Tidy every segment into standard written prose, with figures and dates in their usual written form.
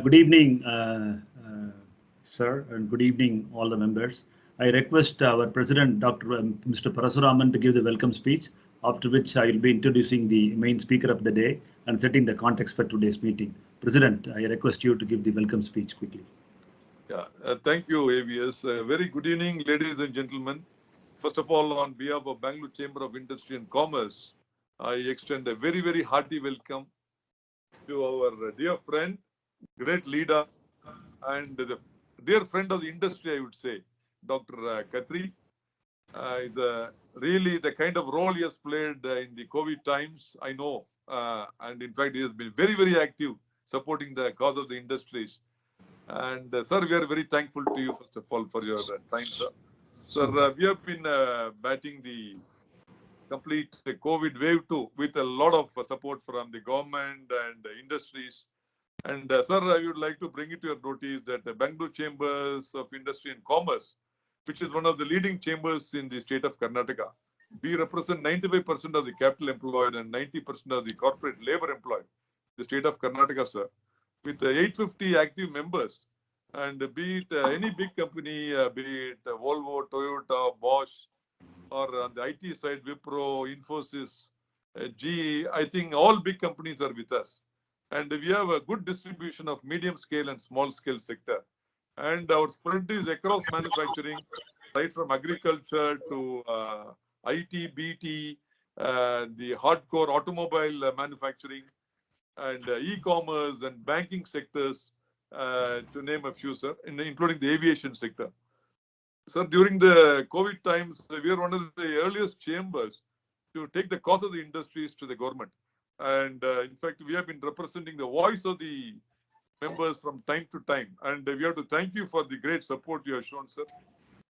Good evening, sir, and good evening, all the members. I request our President, Dr. Mr. Parasuraman, to give the welcome speech, after which I will be introducing the main speaker of the day and setting the context for today's meeting. President, I request you to give the welcome speech quickly. Yeah, thank you, AVS. Very good evening, ladies and gentlemen. First of all, on behalf of Bangalore Chamber of Industry and Commerce, I extend a very, very hearty welcome to our dear friend, great leader, and the dear friend of the industry, I would say, Dr. Khatri. Really the kind of role he has played in the COVID times, I know. And in fact, he has been very, very active supporting the cause of the industries. And sir, we are very thankful to you, first of all, for your time, sir. Sir, we have been batting the complete COVID wave too, with a lot of support from the government and industries. And sir, I would like to bring it to your notice that the Bangalore Chambers of Industry and Commerce, which is one of the leading chambers in the state of Karnataka, we represent 95% of the capital employed and 90% of the corporate labor employed in the state of Karnataka, sir, with 850 active members. And be it any big company, be it Volvo, Toyota, Bosch, or on the IT side, Wipro, Infosys, GE, I think all big companies are with us. And we have a good distribution of medium scale and small scale sector. And our spread is across manufacturing, right from agriculture to IT, BT, the hardcore automobile manufacturing, and e-commerce and banking sectors, to name a few, sir, including the aviation sector. Sir, during the COVID times, we are one of the earliest chambers to take the cause of the industries to the government. And in fact, we have been representing the voice of the members from time to time. And we have to thank you for the great support you have shown, sir.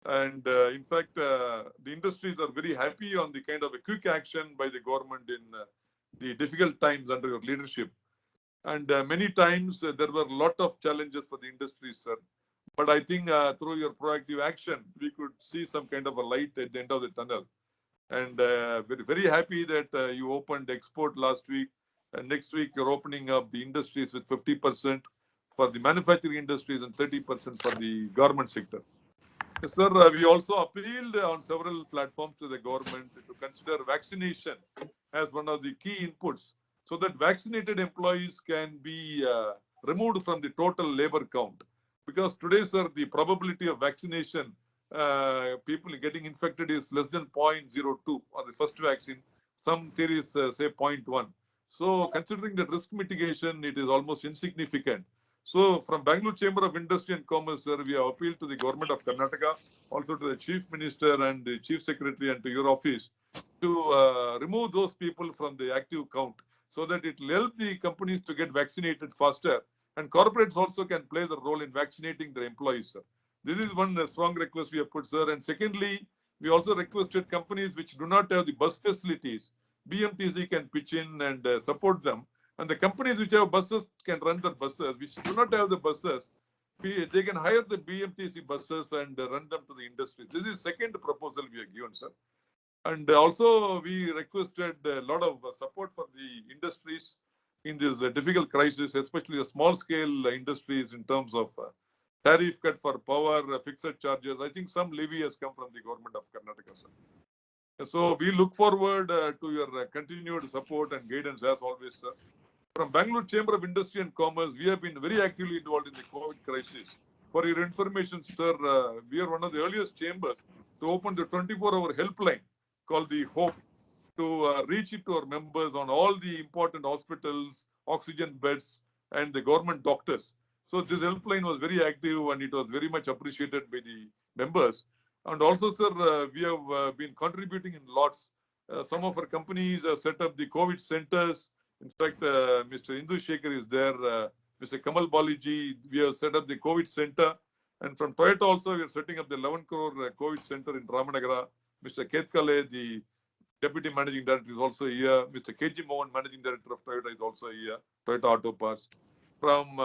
And in fact, the industries are very happy on the kind of a quick action by the government in the difficult times under your leadership. And many times there were a lot of challenges for the industry, sir. But I think through your proactive action, we could see some kind of a light at the end of the tunnel. And very, very happy that you opened export last week. And next week, you're opening up the industries with 50% for the manufacturing industries and 30% for the government sector. Sir, we also appealed on several platforms to the government to consider vaccination as one of the key inputs so that vaccinated employees can be removed from the total labor count. Because today, sir, the probability of vaccination, people getting infected is less than 0.02 on the first vaccine. Some theories say 0.1. So considering the risk mitigation, it is almost insignificant. So from Bangalore Chamber of Industry and Commerce, sir, we have appealed to the government of Karnataka, also to the Chief Minister and the Chief Secretary and to your office to remove those people from the active count so that it will help the companies to get vaccinated faster. And corporates also can play the role in vaccinating their employees, sir. This is one strong request we have put, sir. And secondly, we also requested companies which do not have the bus facilities, BMTC can pitch in and support them. And the companies which have buses can run their buses, which do not have the buses, they can hire the BMTC buses and run them to the industry. This is second proposal we have given, sir. And also we requested a lot of support for the industries in this difficult crisis, especially the small scale industries in terms of tariff cut for power, fixed charges. I think some levy has come from the government of Karnataka, sir. So we look forward to your continued support and guidance as always, sir. From Bangalore Chamber of Industry and Commerce, we have been very actively involved in the COVID crisis. For your information, sir, we are one of the earliest chambers to open the 24-hour helpline called the HOPE to reach it to our members on all the important hospitals, oxygen beds, and the government doctors. So this helpline was very active and it was very much appreciated by the members. And also, sir, we have been contributing in lots. Some of our companies have set up the COVID centers. In fact, Mr. Indu Shekhar is there. Mr. Kamal Baliji, we have set up the COVID center. And from Toyota also, we are setting up the 11 crore COVID center in Ramanagara. Mr. Ketkale, the Deputy Managing Director, is also here. Mr. KG Mohan, Managing Director of Toyota, is also here. Toyota Auto Parts. From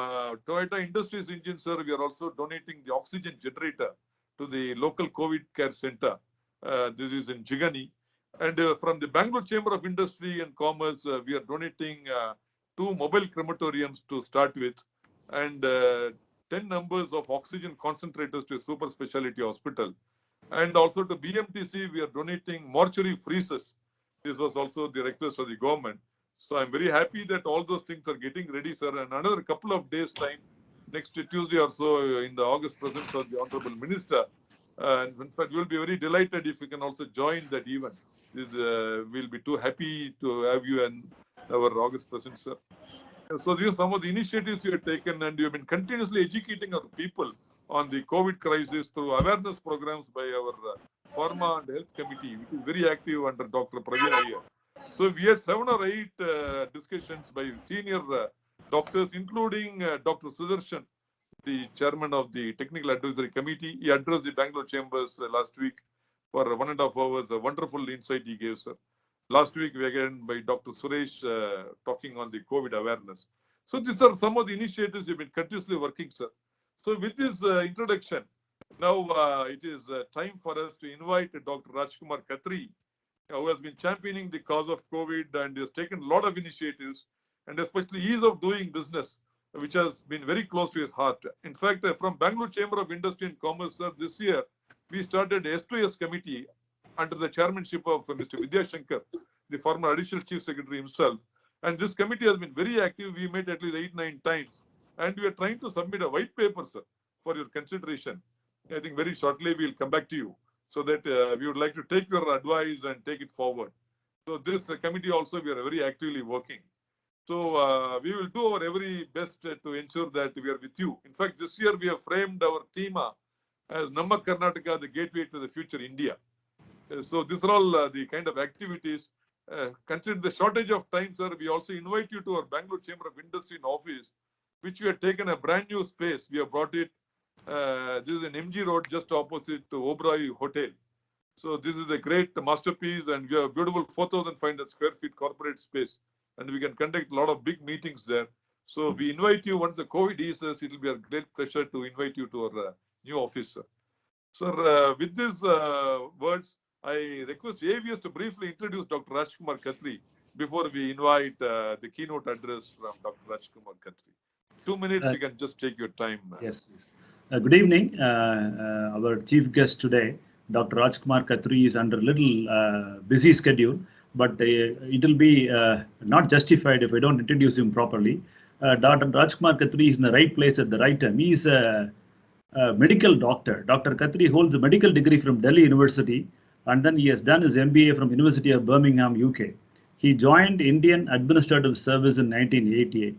Toyota Industries Engine, sir, we are also donating the oxygen generator to the local COVID care center. This is in Jigani. And from the Bangalore Chamber of Industry and Commerce, we are donating 2 mobile crematoriums to start with. and 10 numbers of oxygen concentrators to a super specialty hospital. And also to BMTC, we are donating mortuary freezers. This was also the request of the government. So I'm very happy that all those things are getting ready, sir. And another couple of days' time, next Tuesday or so, in the August presence of the Honorable Minister. And in fact, we'll be very delighted if you can also join that event. We'll be too happy to have you and our August presence, sir. So these are some of the initiatives you have taken, and you have been continuously educating our people on the COVID crisis through awareness programs by our Pharma and Health Committee, which is very active under Dr. Praveen Iyer. So we had 7 or 8 discussions by senior doctors, including Dr. Sudarshan, the chairman of the Technical Advisory Committee. He addressed the Bangalore Chambers last week for 1.5 hours. A wonderful insight he gave, sir. Last week, we again by Dr. Suresh talking on the COVID awareness. So these are some of the initiatives you've been continuously working, sir. So with this introduction, now it is time for us to invite Dr. Rajkumar Khatri, who has been championing the cause of COVID and has taken a lot of initiatives, and especially ease of doing business, which has been very close to his heart. In fact, from Bangalore Chamber of Industry and Commerce, sir, this year, we started S2S committee under the chairmanship of Mr. Vidya Shankar, the former additional chief secretary himself. And this committee has been very active. We met at least 8-9 times. And we are trying to submit a white paper, sir, for your consideration. I think very shortly we'll come back to you, so that we would like to take your advice and take it forward. So this committee also, we are very actively working. So we will do our very best to ensure that we are with you. In fact, this year we have framed our theme as Namma Karnataka, the gateway to the future India. So these are all the kind of activities. Considering the shortage of time, sir, we also invite you to our Bangalore Chamber of Industry and Office, which we have taken a brand new space. We have brought it. This is an MG Road, just opposite to Oberoi Hotel. So this is a great masterpiece, and we have a beautiful 4,500 square feet corporate space, and we can conduct a lot of big meetings there. So we invite you, once the COVID eases, it will be a great pleasure to invite you to our new office, sir. Sir, with these words, I request AVS to briefly introduce Dr. Rajkumar Khatri before we invite the keynote address from Dr. Rajkumar Khatri. 2 minutes, you can just take your time. Yes. Good evening. Our chief guest today, Dr. Rajkumar Khatri, is under a little busy schedule, but it will be not justified if I don't introduce him properly. Dr. Rajkumar Khatri is in the right place at the right time. He is a medical doctor. Dr. Khatri holds a medical degree from Delhi University, and then he has done his MBA from University of Birmingham, UK. He joined Indian Administrative Service in 1988.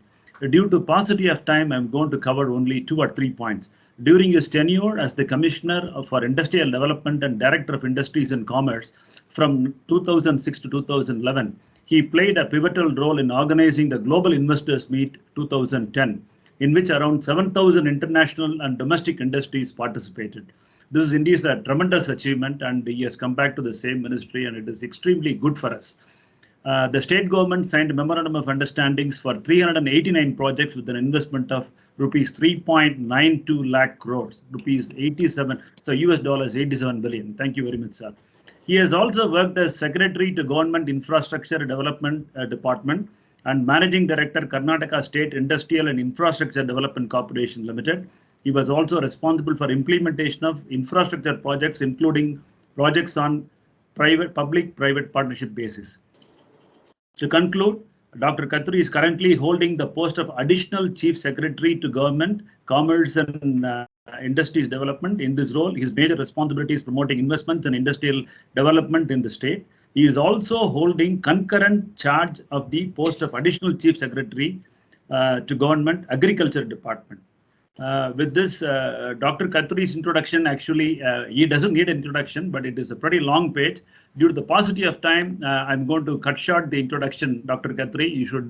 Due to paucity of time, I'm going to cover only 2 or 3 points. During his tenure as the Commissioner for Industrial Development and Director of Industries and Commerce from 2006 to 2011, he played a pivotal role in organizing the Global Investors Meet 2010, in which around 7,000 international and domestic industries participated. This is indeed a tremendous achievement, and he has come back to the same ministry, and it is extremely good for us. The state government signed a memorandum of understandings for 389 projects with an investment of rupees 3.92 lakh crores, rupees 87, so US dollars 87 billion. Thank you very much, sir. He has also worked as Secretary to Government Infrastructure Development Department and Managing Director, Karnataka State Industrial and Infrastructure Development Corporation Limited. He was also responsible for implementation of infrastructure projects, including projects on public-private partnership basis. To conclude, Dr. Khatri is currently holding the post of Additional Chief Secretary to Government, Commerce and Industries Development. In this role, his major responsibility is promoting investments and industrial development in the state. He is also holding concurrent charge of the post of Additional Chief Secretary to Government, Agriculture Department. With this, Dr. Khatri's introduction, actually, he doesn't need an introduction, but it is a pretty long page. Due to the paucity of time, I'm going to cut short the introduction. Dr. Khatri, you should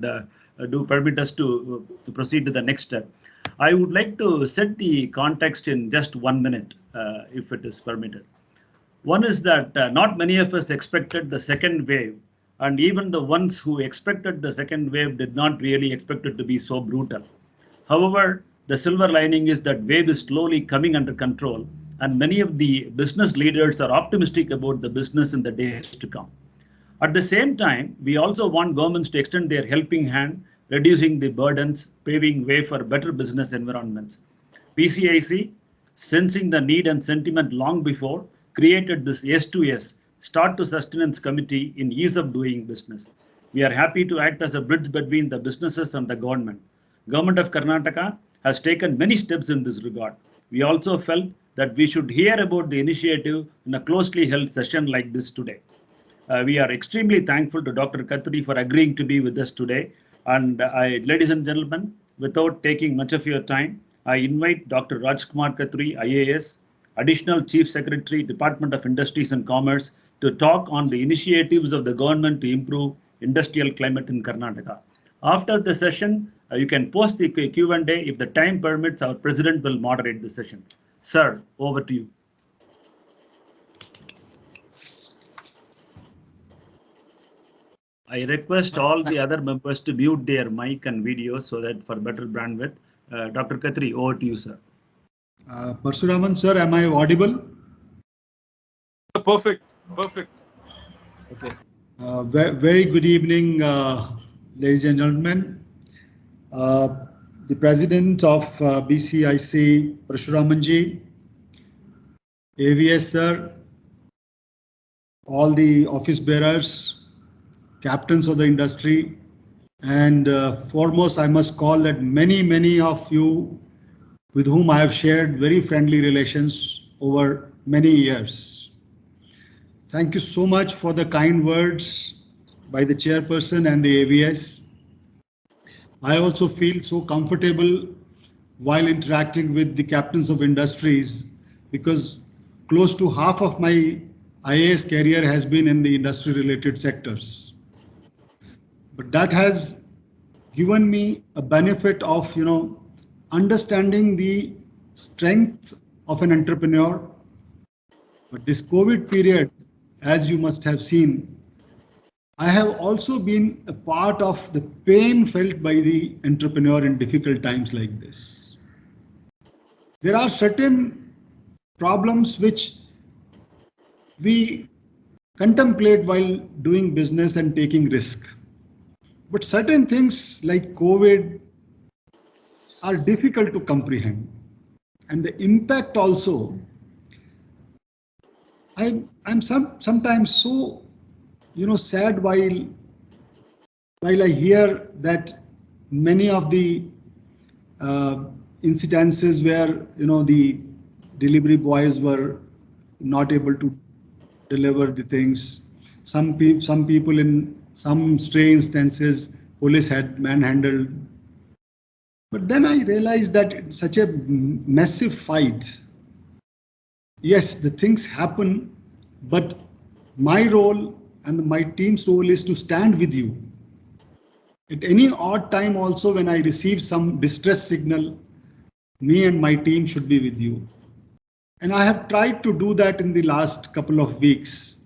permit us to proceed to the next step. I would like to set the context in just 1 minute, if it is permitted. One is that not many of us expected the second wave, and even the ones who expected the second wave did not really expect it to be so brutal. However, the silver lining is that wave is slowly coming under control, and many of the business leaders are optimistic about the business in the days to come. At the same time, we also want governments to extend their helping hand reducing the burdens, paving way for better business environments. BCIC, sensing the need and sentiment long before, created this S2S, Start to Sustenance Committee in Ease of Doing Business. We are happy to act as a bridge between the businesses and the government. Government of Karnataka has taken many steps in this regard. We also felt that we should hear about the initiative in a closely held session like this today. We are extremely thankful to Dr. Khatri for agreeing to be with us today. And ladies and gentlemen, without taking much of your time, I invite Dr. Rajkumar Khatri, IAS, Additional Chief Secretary, Department of Industries and Commerce, to talk on the initiatives of the government to improve industrial climate in Karnataka. After the session, you can post the Q&A. If the time permits, our president will moderate the session. Sir, over to you. I request all the other members to mute their mic and video so that for better bandwidth. Dr. Khatri, over to you, sir. Parasuraman, sir, am I audible? Perfect, perfect. Okay. Very good evening, ladies and gentlemen. The president of BCIC, Parasuramanji, AVS, sir, all the office bearers, captains of the industry, and foremost, I must call that many of you with whom I have shared very friendly relations over many years. Thank you so much for the kind words by the chairperson and the AVS. I also feel so comfortable while interacting with the captains of industries because close to half of my IAS career has been in the industry related sectors. But that has given me a benefit of, understanding the strength of an entrepreneur. But this COVID period, as you must have seen, I have also been a part of the pain felt by the entrepreneur in difficult times like this. There are certain problems which we contemplate while doing business and taking risk. But certain things like COVID are difficult to comprehend. And the impact also, I'm sometimes so sad while I hear that many of the incidences where the delivery boys were not able to deliver the things. Some people in some stray instances, police had manhandled. But then I realized that it's such a massive fight. Yes, the things happen, but my role and my team's role is to stand with you. At any odd time also when I receive some distress signal, me and my team should be with you. And I have tried to do that in the last couple of weeks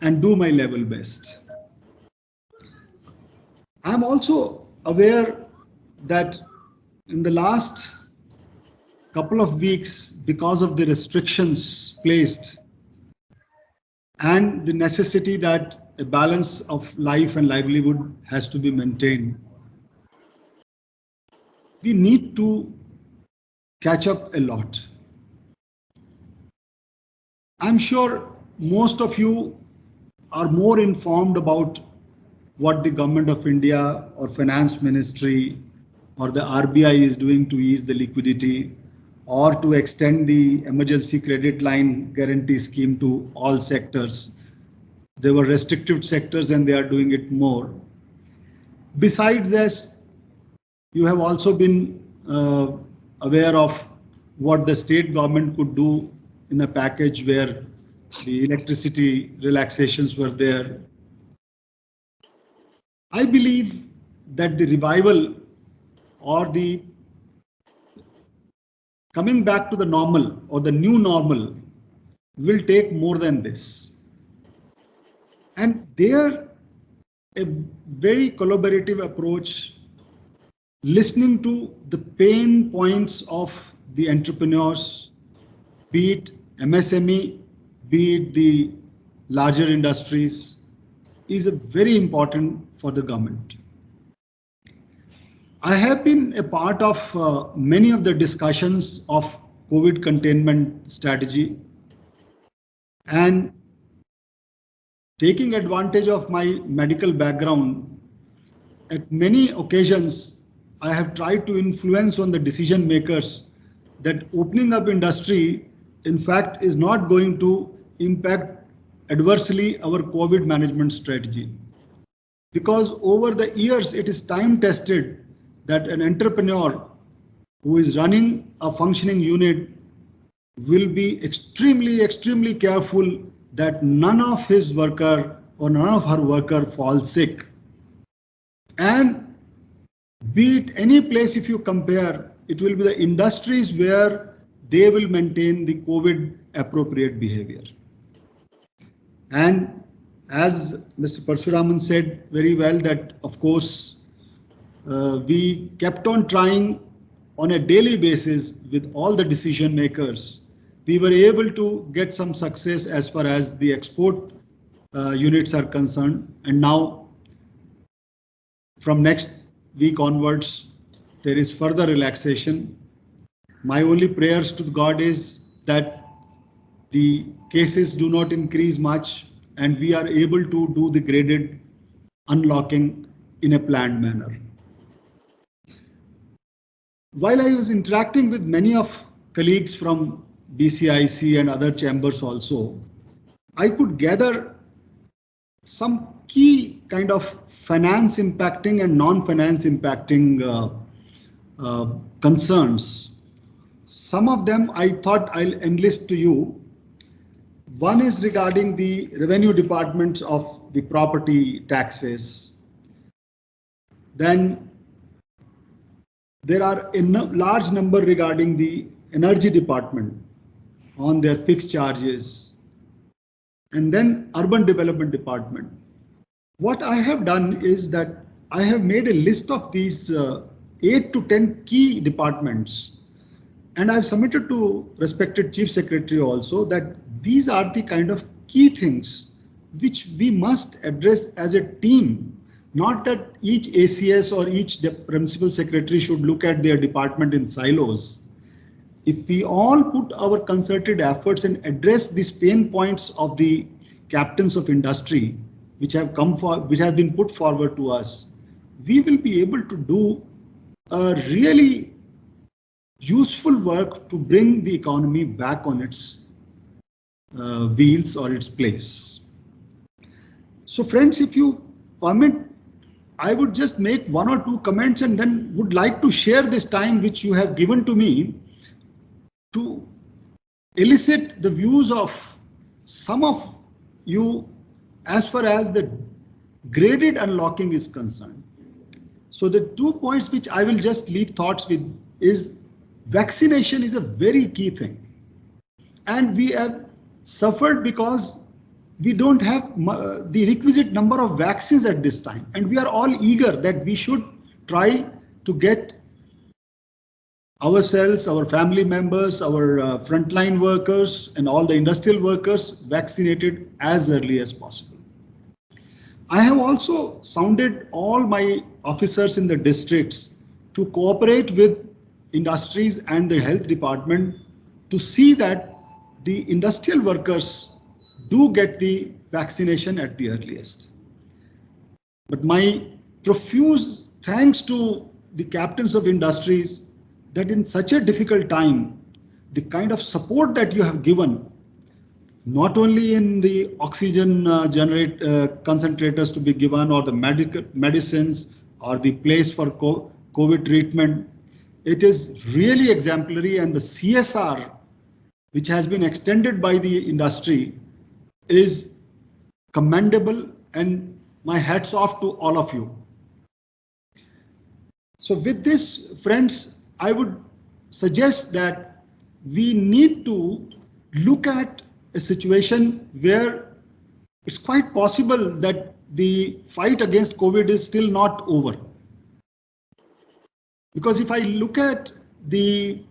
and do my level best. I'm also aware that in the last couple of weeks, because of the restrictions placed and the necessity that a balance of life and livelihood has to be maintained, we need to catch up a lot. I'm sure most of you are more informed about what the Government of India or Finance Ministry or the RBI is doing to ease the liquidity or to extend the emergency credit line guarantee scheme to all sectors. There were restricted sectors and they are doing it more. Besides this, you have also been aware of what the state government could do in a package where the electricity relaxations were there. I believe that the revival or the coming back to the normal or the new normal will take more than this. And there, a very collaborative approach, listening to the pain points of the entrepreneurs, be it MSME, be it the larger industries, is very important for the government. I have been a part of many of the discussions of COVID containment strategy, and taking advantage of my medical background, at many occasions, I have tried to influence on the decision makers that opening up industry, in fact, is not going to impact adversely our COVID management strategy. Because over the years, it is time tested that an entrepreneur who is running a functioning unit will be extremely careful that none of his worker or none of her worker falls sick. And be it any place, if you compare, it will be the industries where they will maintain the COVID appropriate behavior. And as Mr. Parshuraman said very well, that of course, we kept on trying on a daily basis with all the decision makers. We were able to get some success as far as the export units are concerned. And now, from next week onwards, there is further relaxation. My only prayers to God is that the cases do not increase much and we are able to do the graded unlocking in a planned manner. While I was interacting with many of colleagues from BCIC and other chambers also, I could gather some key kind of finance impacting and non-finance impacting concerns. Some of them I thought I'll enlist to you. One is regarding the revenue departments of the property taxes. Then there are a large number regarding the energy department on their fixed charges, and then urban development department. What I have done is that I have made a list of these 8 to 10 key departments, and I've submitted to respected Chief Secretary also that these are the kind of key things which we must address as a team. Not that each ACS or each principal secretary should look at their department in silos. If we all put our concerted efforts and address these pain points of the captains of industry, which have been put forward to us, we will be able to do a really useful work to bring the economy back on its wheels or its place. So friends, if you permit, I would just make 1 or 2 comments and then would like to share this time which you have given to me to elicit the views of some of you as far as the graded unlocking is concerned. So the 2 points which I will just leave thoughts with is vaccination is a very key thing. And we have suffered because we don't have the requisite number of vaccines at this time. And we are all eager that we should try to get ourselves, our family members, our frontline workers and all the industrial workers vaccinated as early as possible. I have also sounded all my officers in the districts to cooperate with industries and the health department to see that the industrial workers do get the vaccination at the earliest. But my profuse thanks to the captains of industries that in such a difficult time, the kind of support that you have given, not only in the oxygen concentrators to be given or the medicines or the place for COVID treatment, it is really exemplary, and the CSR which has been extended by the industry is commendable, and my hats off to all of you. So with this, friends, I would suggest that we need to look at a situation where it's quite possible that the fight against COVID is still not over. Because if I look at the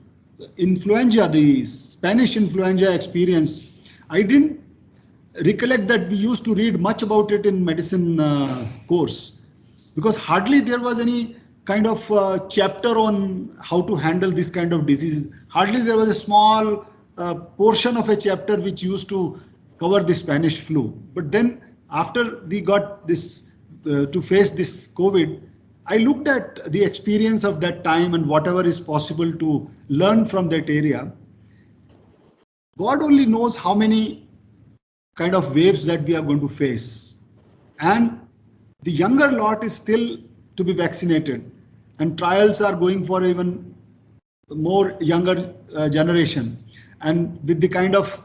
influenza, the Spanish influenza experience, I didn't recollect that we used to read much about it in medicine course, because hardly there was any kind of chapter on how to handle this kind of disease. Hardly there was a small portion of a chapter which used to cover the Spanish flu. But then after we got this to face this COVID, I looked at the experience of that time and whatever is possible to learn from that area. God only knows how many kind of waves that we are going to face. And the younger lot is still to be vaccinated, and trials are going for even more younger generation. And with the kind of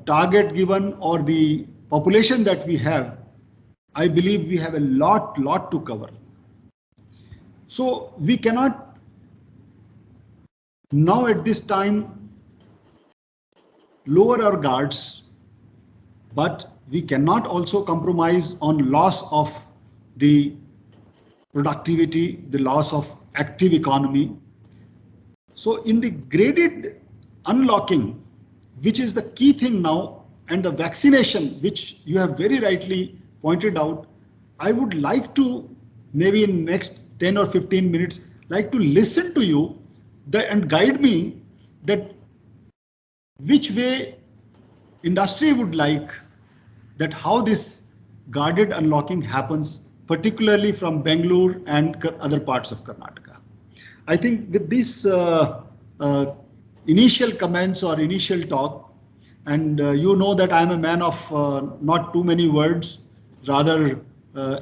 target given or the population that we have, I believe we have a lot to cover. So we cannot now at this time lower our guards, but we cannot also compromise on loss of the productivity, the loss of active economy. So in the graded unlocking, which is the key thing now, and the vaccination, which you have very rightly pointed out, I would like to, maybe in next 10 or 15 minutes, like to listen to you and guide me that which way industry would like, that how this guarded unlocking happens, particularly from Bangalore and other parts of Karnataka. I think with this initial comments or initial talk, and you know that I'm a man of not too many words, rather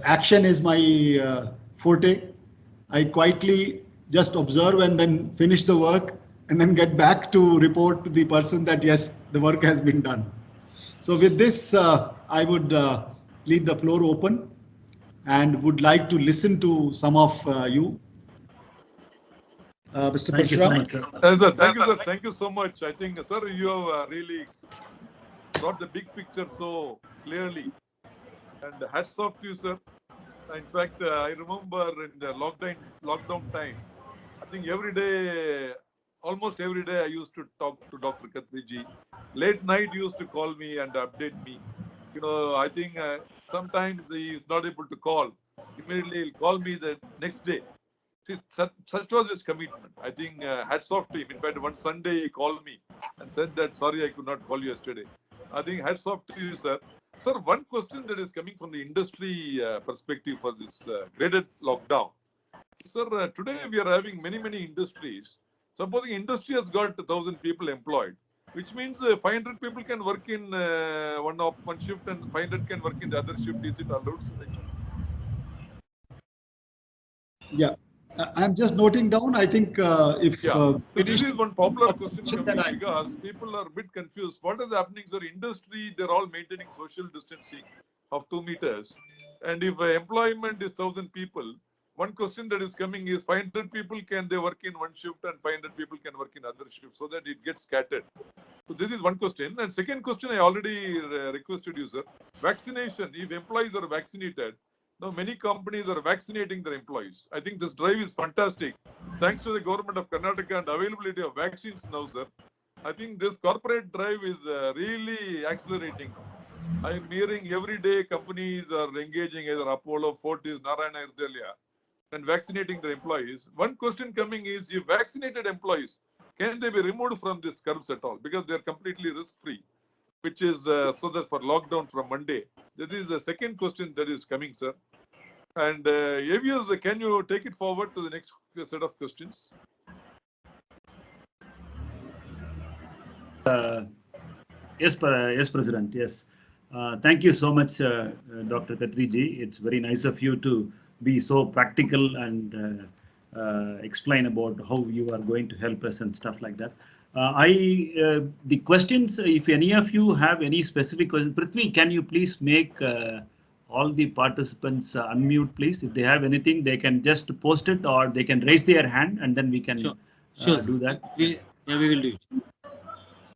action is my forte. I quietly just observe and then finish the work and then get back to report to the person that yes, the work has been done. So with this, I would leave the floor open and would like to listen to some of you. Mr. Thank you so Parshuram. much, sir. Sir, thank you, sir. Thank you so much. I think, sir, you have really brought the big picture so clearly. And hats off to you, sir. In fact, I remember in the lockdown time, I think almost every day, I used to talk to Dr. Khatriji. Late night, he used to call me and update me. I think sometimes he is not able to call. Immediately, he'll call me the next day. See, such was his commitment. I think hats off to him. In fact, one Sunday, he called me and said that, sorry, I could not call you yesterday. I think hats off to you, sir. Sir, one question that is coming from the industry perspective for this graded lockdown. Sir, today we are having many industries. Supposing industry has got 1,000 people employed, which means 500 people can work in one shift and 500 can work in the other shift. Is it allowed? Yeah, I'm just noting down. I think if so this is one popular question coming because people are a bit confused. What is happening, sir? Industry, they're all maintaining social distancing of 2 meters. And if employment is 1,000 people, one question that is coming is 500 people, can they work in one shift and 500 people can work in other shifts so that it gets scattered? So this is one question. And second question, I already requested you, sir. Vaccination, if employees are vaccinated, now many companies are vaccinating their employees. I think this drive is fantastic. Thanks to the government of Karnataka and availability of vaccines now, sir. I think this corporate drive is really accelerating now. I am hearing every day companies are engaging either Apollo, Fortis, Narayana Hrudayalaya and vaccinating their employees. One question coming is, if vaccinated employees, can they be removed from this curves at all? Because they are completely risk-free, which is so that for lockdown from Monday. That is the second question that is coming, sir. And AVS, can you take it forward to the next set of questions? Yes, President. Yes. Thank you so much, Dr. Khatriji. It's very nice of you to be so practical and explain about how you are going to help us and stuff like that. The questions, if any of you have any specific questions, Prithvi, can you please make all the participants unmute, please? If they have anything, they can just post it or they can raise their hand and then we can Sure, do that. We will do it.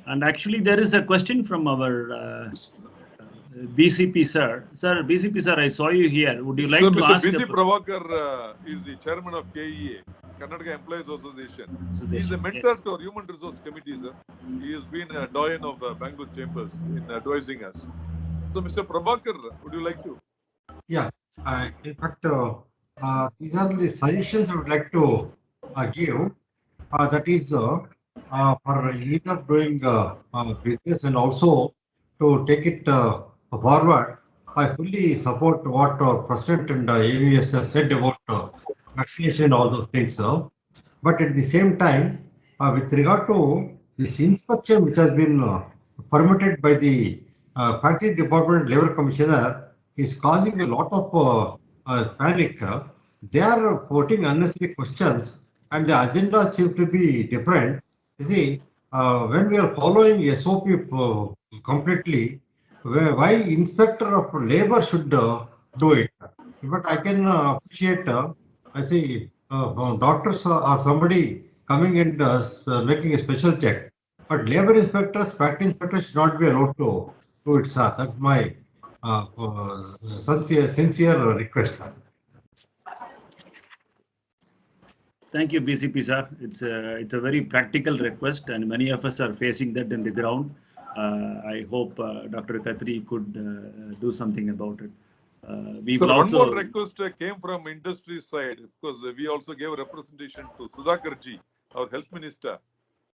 And actually, there is a question from our BCP sir. Sir, BCP sir, I saw you here. Would you like to Mr. ask? BC Prabhakar is the chairman of KEA, Karnataka Employees Association. He is a mentor to our Human Resource Committee, sir. He has been a doyen of Bangalore Chambers in advising us. So, Mr. Prabhakar, would you like to? Yeah, in fact, These are the suggestions I would like to give. That is for ease of doing business and also to take it forward. I fully support what President and AVS has said about vaccination and all those things. But at the same time, with regard to this inspection which has been permitted by the Factory Department Labor Commissioner is causing a lot of panic. They are putting unnecessary questions and the agenda seems to be different. You see, when we are following SOP completely, why inspector of labor should do it? But I can appreciate, I see doctors or somebody coming and making a special check. But labor inspectors, factory inspectors should not be allowed to do it, sir. That's my sincere request, sir. Thank you, BCP sir. It's a very practical request, and many of us are facing that in the ground. I hope Dr. Khatri could do something about it. We So will one more also. request came from industry side. Of course, we also gave representation to Sudhakarji, our health minister,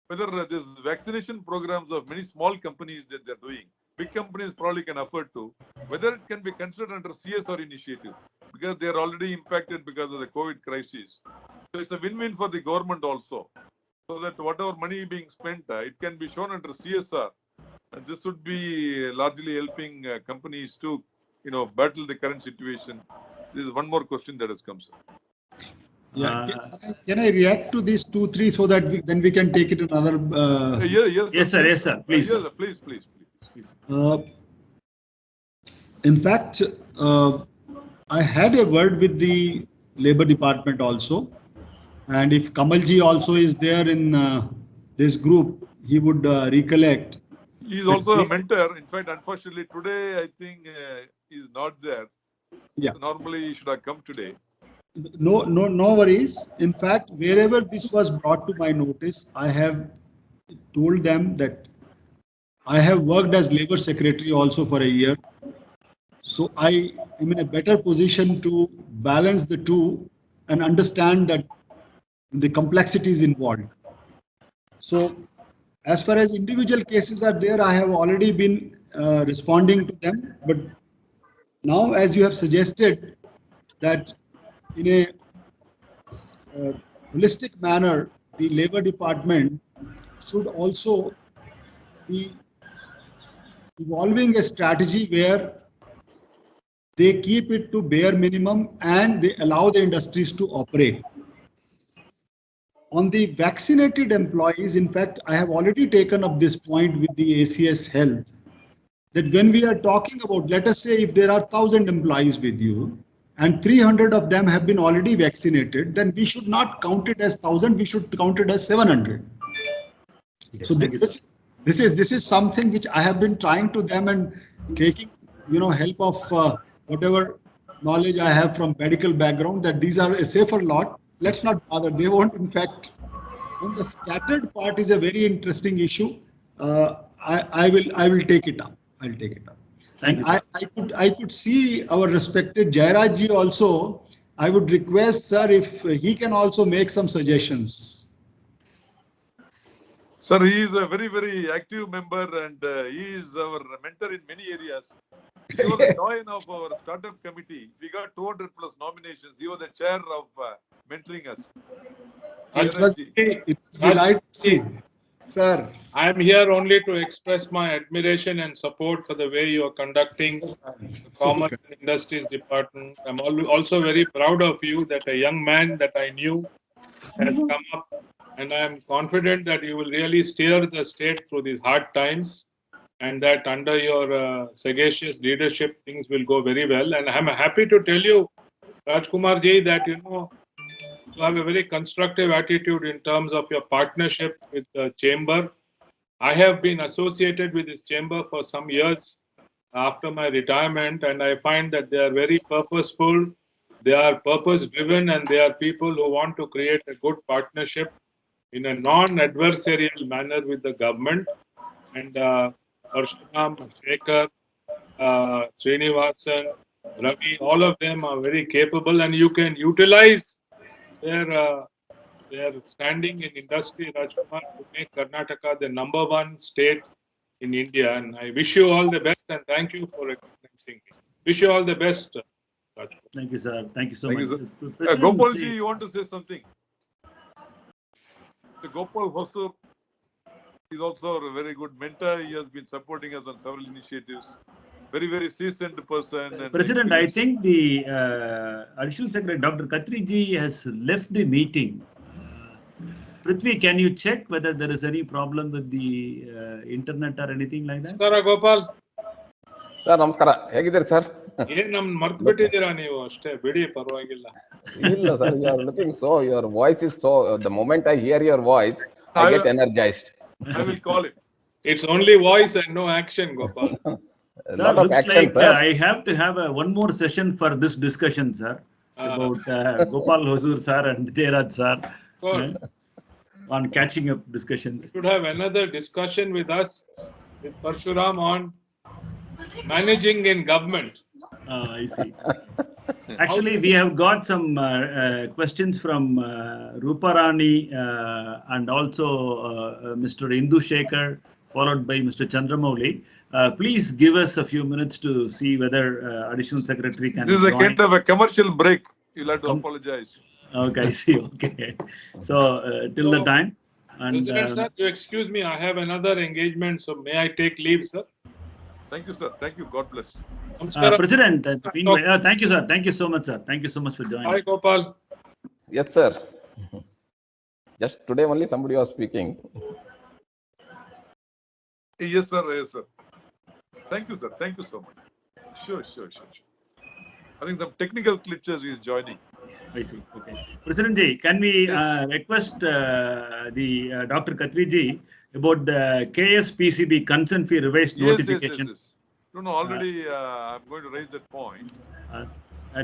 whether this vaccination programs of many small companies that they're doing, big companies probably can afford to, whether it can be considered under CSR initiative because they are already impacted because of the COVID crisis. So it's a win-win for the government also, so that whatever money being spent, it can be shown under CSR, and this would be largely helping companies to, battle the current situation. This is one more question that has come, sir. Yeah. Can I react to these 2, 3 so that then we can take it another? Yes, sir. Yes, sir. Please. Yes, sir. Please. In fact, I had a word with the Labor Department also, and if Kamalji also is there in this group, he would recollect. He is also a mentor. In fact, unfortunately, today I think he is not there. Yeah. So normally he should have come today. No worries. In fact, wherever this was brought to my notice, I have told them that I have worked as labor secretary also for a year. So I am in a better position to balance the two and understand that the complexities involved. So as far as individual cases are there, I have already been responding to them. But now, as you have suggested, that in a holistic manner, the Labor Department should also be evolving a strategy where they keep it to bare minimum and they allow the industries to operate. On the vaccinated employees, in fact, I have already taken up this point with the ACS Health, that when we are talking about, let us say if there are 1,000 employees with you and 300 of them have been already vaccinated, then we should not count it as 1,000, we should count it as 700. So this is something which I have been trying to them and taking help of whatever knowledge I have from medical background, that these are a safer lot. Let's not bother. They won't. In fact, on the scattered part is a very interesting issue. I will take it up. I'll take it up. Thank And you, I could see our respected Jairaj ji also. I would request, sir, if he can also make some suggestions. Sir, he is a very, very active member and he is our mentor in many areas. He was the doyen of our startup committee. We got 200 plus nominations. He was the chair of mentoring us. It was delightful to see. Sir, I am here only to express my admiration and support for the way you are conducting the Commerce and Industries Department. I'm also very proud of you that a young man that I knew has come up, and I am confident that you will really steer the state through these hard times, and that under your sagacious leadership, things will go very well. And I'm happy to tell you, Rajkumar ji, that you have a very constructive attitude in terms of your partnership with the chamber. I have been associated with this chamber for some years after my retirement, and I find that they are very purposeful, they are purpose driven, and they are people who want to create a good partnership in a non-adversarial manner with the government. And Parshuram, Shekhar, Srinivasan, Ravi, all of them are very capable, and you can utilize their standing in industry, Rajkumar, to make Karnataka the #1 state in India. And I wish you all the best, and thank you for recognizing me. Wish you all the best, Rajkumar. Thank you, sir. Thank you so Thank much. you, sir. President, Gopalji, you want to say something? Gopal Hosur is also a very good mentor. He has been supporting us on several initiatives. Very, very seasoned person. And President, I experienced. think the Additional Secretary Dr. Khatriji has left the meeting. Prithvi, can you check whether there is any problem with the internet or anything like that? Namaskara, Gopal. Sir ನಮಸ್ಕಾರ ಹೇಗಿದ್ದೀರಿ sir ಏನ್ ನಮ್ ಮರ್ತು ಬಿಟ್ಟಿದ್ದೀರಾ ನೀವು ಅಷ್ಟೇ ಬಿಡಿ ಪರವಾಗಿಲ್ಲ ಇಲ್ಲ sir you are looking so your voice is so the moment I hear your voice I get energised I will call him. It's only voice and no action, Gopal. Sir, lot of looks action like sir I have to have one more session for this discussion, sir, about Gopal Hosur sir and Jairaj sir Of course. on catching up discussions. We should have another discussion with us, with Parshuram, on managing in government. I see. Actually, we have got some questions from Rupa Rani and also Mr. Indu Shekhar, followed by Mr. Chandramouli. Please give us a few minutes to see whether Additional Secretary can This is a join. kind of a commercial break. You'll have to apologize. Okay, I see. Okay. So, till the So, time. And President sir, you excuse me, I have another engagement, so may I take leave, sir? Thank you, sir. Thank you. God bless. Namaskara. President, meanwhile, thank you, sir. Thank you so much, sir. Thank you so much for joining. Hi, Gopal. yes sir just today only somebody was speaking Yes, sir. Yes, sir. Thank you, sir. Thank you so much. Sure. I think some technical glitches is joining. I see. Okay. President ji, can we request the Dr. Khatriji about the KSPCB consent fee revised notification? Yes. No, already I'm going to raise that point.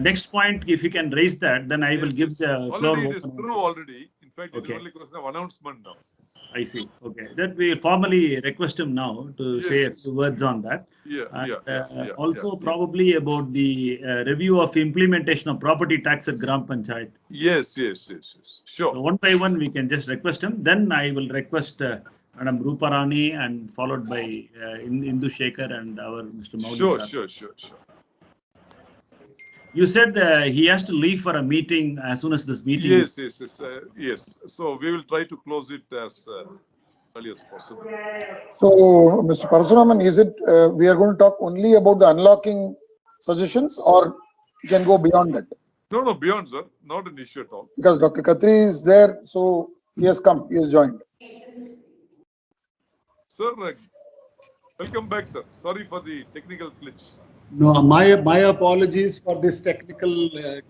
Next point, if you can raise that, then I will give the floor. Already it is open. through already. In fact, it Okay. is only question of announcement now. I see. Okay. That we formally request him now to say a Yes. few words on that. And Yeah. also probably about the review of implementation of property tax at Gram Panchayat. Yes. Sure. So one by one, we can just request him. Then I will request Madam Rupa Rani and followed by Indu Shekhar and our Mr. Mauli. Sure. You said he has to leave for a meeting as soon as this meeting. Yes. So we will try to close it as early as possible. So, Mr. Parasuraman, is it we are going to talk only about the unlocking suggestions, or you can go beyond that? No, beyond, sir. Not an issue at all. Because Dr. Khatri is there, so he has come, he has joined. Sir, welcome back, sir. Sorry for the technical glitch. No, my apologies for this technical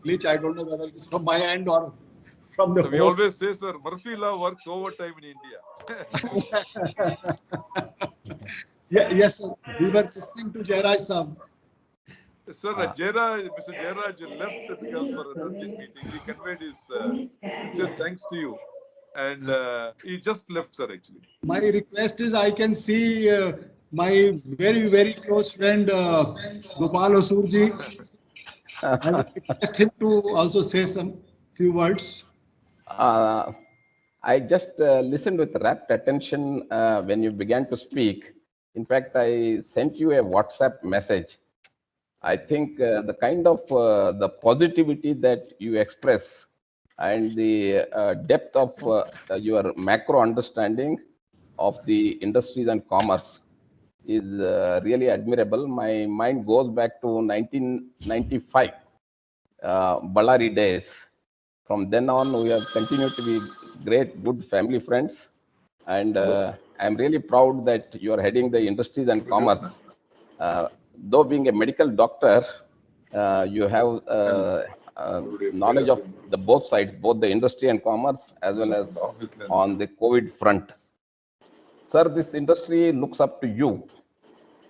glitch. I don't know whether it's from my end or from the So we host. always say, sir, Murphy law works overtime in India. Yes, sir. We were listening to Jairaj Sahab. Sir, Mr. Jairaj left because for an urgent meeting. He conveyed his sincere thanks to you. And he just left, sir, actually. My request is I can see my very close friend Gopal Hosurji. I will request him to also say some few words. I just listened with rapt attention when you began to speak. In fact, I sent you a WhatsApp message. I think the kind of the positivity that you express and the depth of your macro understanding of the industries and commerce is really admirable. My mind goes back to 1995, Ballari days. From then on, we have continued to be great, good family friends. And I'm really proud that you are heading the industries and commerce. Though being a medical doctor, you have knowledge of the both sides, both the industry and commerce, as well as on the COVID front. Sir, this industry looks up to you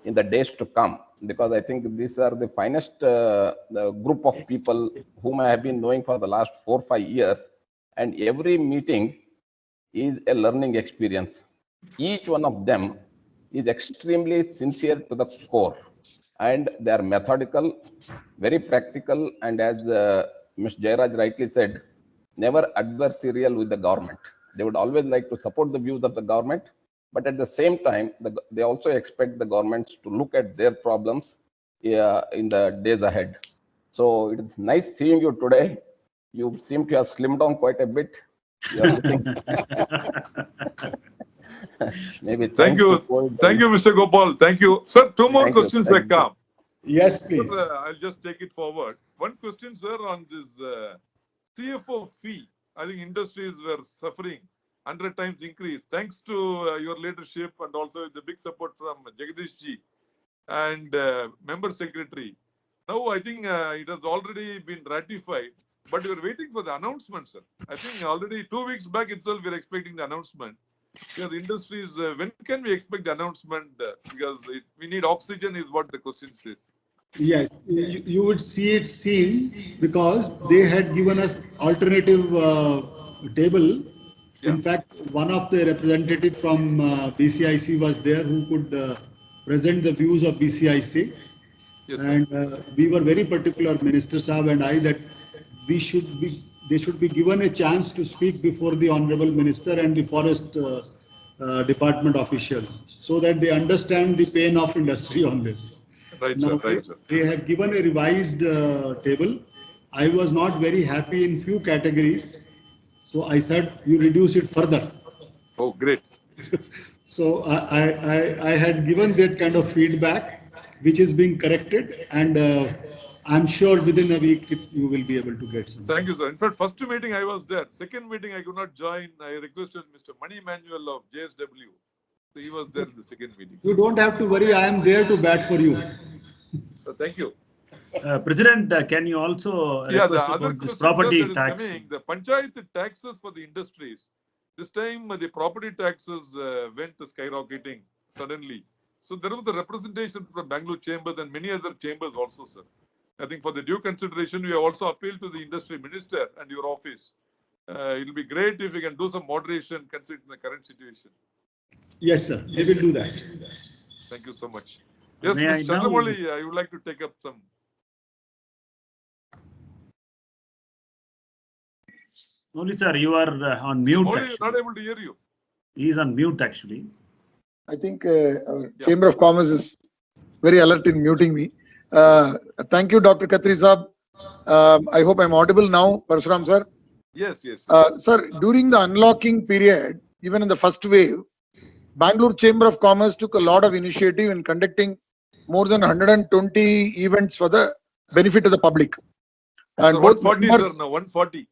in the days to come, because I think these are the finest group of people whom I have been knowing for the last 4 or 5 years, and every meeting is a learning experience. Each one of them is extremely sincere to the core. and they are methodical, very practical, and as Ms. Jairaj rightly said, never adversarial with the government. They would always like to support the views of the government, but at the same time, they also expect the governments to look at their problems in the days ahead. So it is nice seeing you today. You seem to have slimmed down quite a bit. You are looking. Maybe Thank you. Thank you, Mr. Gopal. Thank you. Sir, two more Thank you. questions Thank have you. come. Yes, please. Sir, I'll just take it forward. One question, sir, on this CFO fee. I think industries were suffering 100 times increase. Thanks to your leadership and also the big support from Jagdish ji and member secretary. Now I think it has already been ratified, but we are waiting for the announcement, sir. I think already 2 weeks back itself we are expecting the announcement. Because industries, when can we expect the announcement? Because we need oxygen is what the question says. Yes, you would see it seen because they had given us alternative table. In fact, one of the representatives from BCIC was there who could present the views of BCIC. Yes, and we were very particular, Minister Saab and I, that they should be given a chance to speak before the Honorable Minister and the Forest Department officials, so that they understand the pain of industry on this. Right, Now, sir. Right, sir. they have given a revised table. I was not very happy in few categories, so I said you reduce it further. Oh, great. So I had given that kind of feedback, which is being corrected, and I'm sure within a week you will be able to get some. Thank you, sir. In fact, first meeting I was there. Second meeting I could not join. I requested Mr. Mani Manuel of JSW. So he was there in the second meeting. You don't have to worry. I am there to bat for you. So thank you. President, can you also Yeah, the request other about this question, sir, property that is tax? coming, the panchayat taxes for the industries. This time the property taxes went skyrocketing suddenly. So there was the representation from Bangalore Chambers and many other chambers also, sir. I think for the due consideration, we have also appealed to the industry minister and your office. It will be great if we can do some moderation considering the current situation. Yes, sir. We will do that. Thank you so much. Yes, May I Mr. now- Chandramouli, I would like to take up some. Only, sir, you are on mute. Only Actually. not able to hear you. He is on mute, actually. I think Chamber of Commerce is very alert in muting me. Thank you, Dr. Khatri Saab. I hope I'm audible now, Parsuram sir. Yes, yes. Sir, during the unlocking period, even in the first wave, Bangalore Chamber of Commerce took a lot of initiative in conducting more than 120 events for the benefit of the public. And Sir, both 140, members, sir, now 140.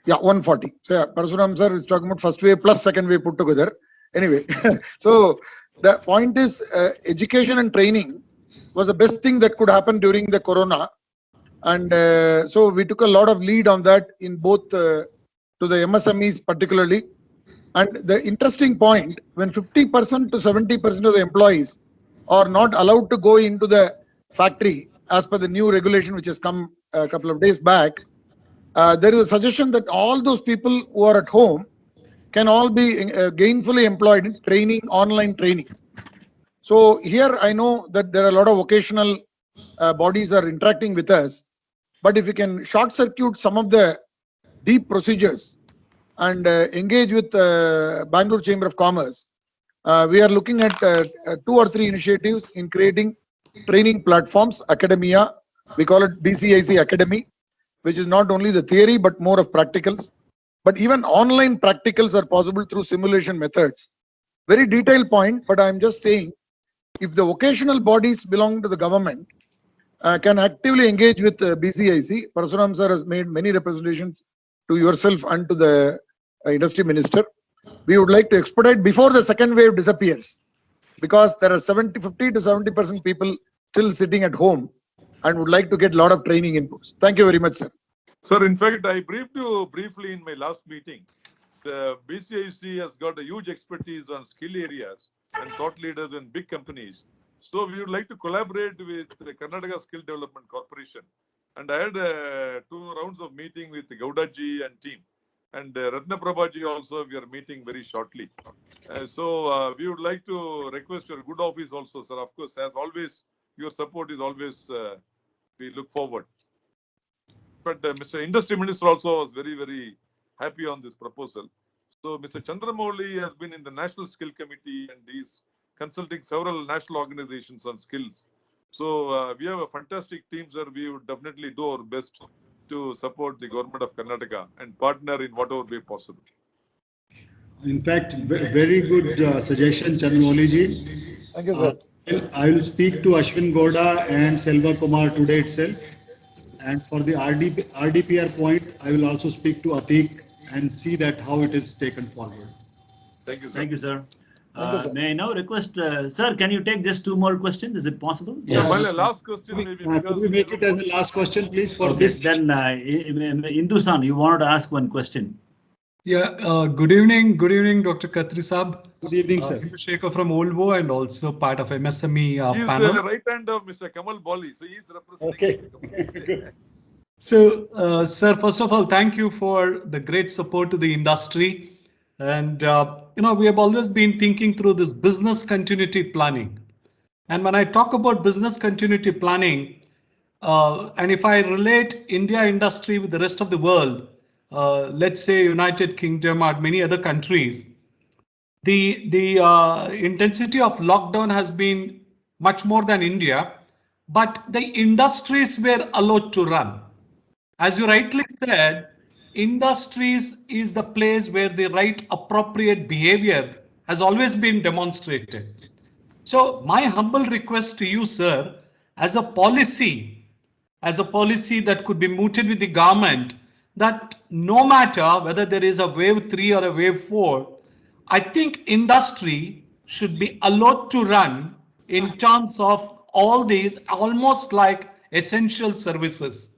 yeah, 140. So yeah, Parsuram sir is talking about first wave plus second wave put together. Anyway, so the point is education and training was the best thing that could happen during the corona. And so we took a lot of lead on that in both to the MSMEs particularly. And the interesting point, when 50% to 70% of the employees are not allowed to go into the factory as per the new regulation which has come a couple of days back, there is a suggestion that all those people who are at home can all be gainfully employed in training, online training. So here I know that there are a lot of vocational bodies are interacting with us, but if we can short circuit some of the deep procedures and engage with Bangalore Chamber of Commerce, we are looking at 2 or 3 initiatives in creating training platforms, academia. We call it BCIC Academy, which is not only the theory but more of practicals. But even online practicals are possible through simulation methods. Very detailed point, but I'm just saying, if the vocational bodies belong to the government can actively engage with BCIC, Parsuram sir has made many representations to yourself and to the industry minister. We would like to expedite before the second wave disappears, because there are 50 to 70% people still sitting at home and would like to get a lot of training inputs. Thank you very much, sir. Sir, in fact, I briefed you briefly in my last meeting. The BCIC has got a huge expertise on skill areas and thought leaders in big companies. So we would like to collaborate with the Karnataka Skill Development Corporation. And I had 2 rounds of meeting with Gaudaji and team. And Ratna Prabhaji also, we are meeting very shortly. So we would like to request your good office also, sir. Of course, as always, your support is always, we look forward. But Mr. Industry Minister also was very, very happy on this proposal. So Mr. Chandramouli has been in the National Skill Committee and he's consulting several national organizations on skills. So we have a fantastic team, sir. We would definitely do our best to support the government of Karnataka and partner in whatever way possible. In fact, very good suggestion, Chandramouli ji. Thank you, sir. I will speak to Ashwin Goda and Selva Kumar today itself. And for the RDPR point, I will also speak to Atik and see that how it is taken forward. Thank you, sir. Thank you, sir. Thank you, sir. May I now request, sir, can you take just 2 more questions? Is it possible? Yes. My last question maybe. Could we make it as a last question, please, for Okay, this? then Indusan, you wanted to ask one question. Yeah, good evening, Dr. Khatri Saab. Good evening, sir. Shekhar from Volvo and also part of MSME He is panel. the right hand of Mr. Kamal Bali, so he is representing. Okay. So, sir, first of all, thank you for the great support to the industry. And, we have always been thinking through this business continuity planning. And when I talk about business continuity planning, and if I relate India industry with the rest of the world, let's say United Kingdom or many other countries, the intensity of lockdown has been much more than India, but the industries were allowed to run. As you rightly said, industries is the place where the right appropriate behavior has always been demonstrated. So my humble request to you, sir, as a policy that could be mooted with the government, that no matter whether there is a wave 3 or a wave 4, I think industry should be allowed to run in terms of all these almost like essential services.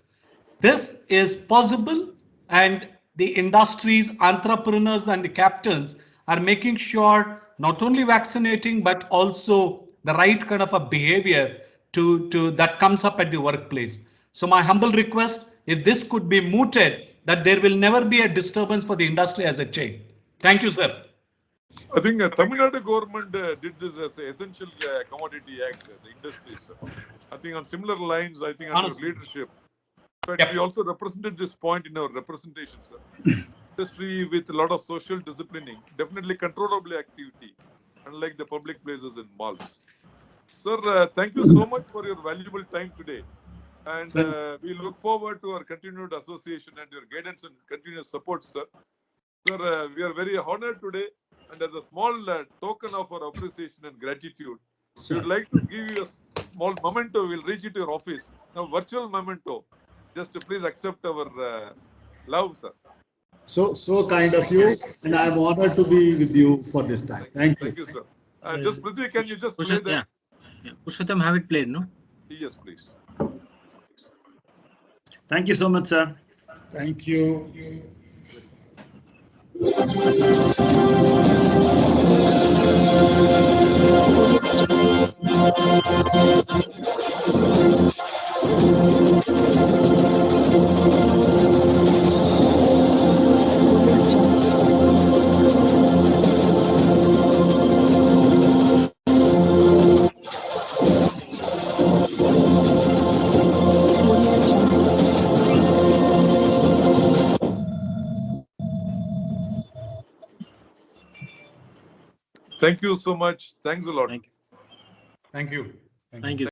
This is possible, and the industries, entrepreneurs, and the captains are making sure not only vaccinating but also the right kind of a behavior to that comes up at the workplace. So my humble request, if this could be mooted, that there will never be a disturbance for the industry as a chain. Thank you, sir. I think Tamil Nadu government did this as an essential commodity act, the industries. I think on similar lines, I think under Honestly. leadership. But Yep. we also represented this point in our representation, sir. Industry with a lot of social disciplining, definitely controllable activity, unlike the public places and malls. Sir, thank you so much for your valuable time today. And we look forward to our continued association and your guidance and continuous support, sir. Sir, we are very honored today. And as a small token of our appreciation and gratitude, we would like to give you a small memento. We'll reach it to your office. Now, virtual memento. Just please accept our love, sir. So kind of you, and I'm honored to be with you for this time. Thank you. Thank you, sir. Just Prithvi, can you just play that? Yeah. Purushottam, have it played, no? Yes, please. Thank you so much, sir. Thank you. Thank you so much. Thanks a lot. Thank you. Thank you. Thank you.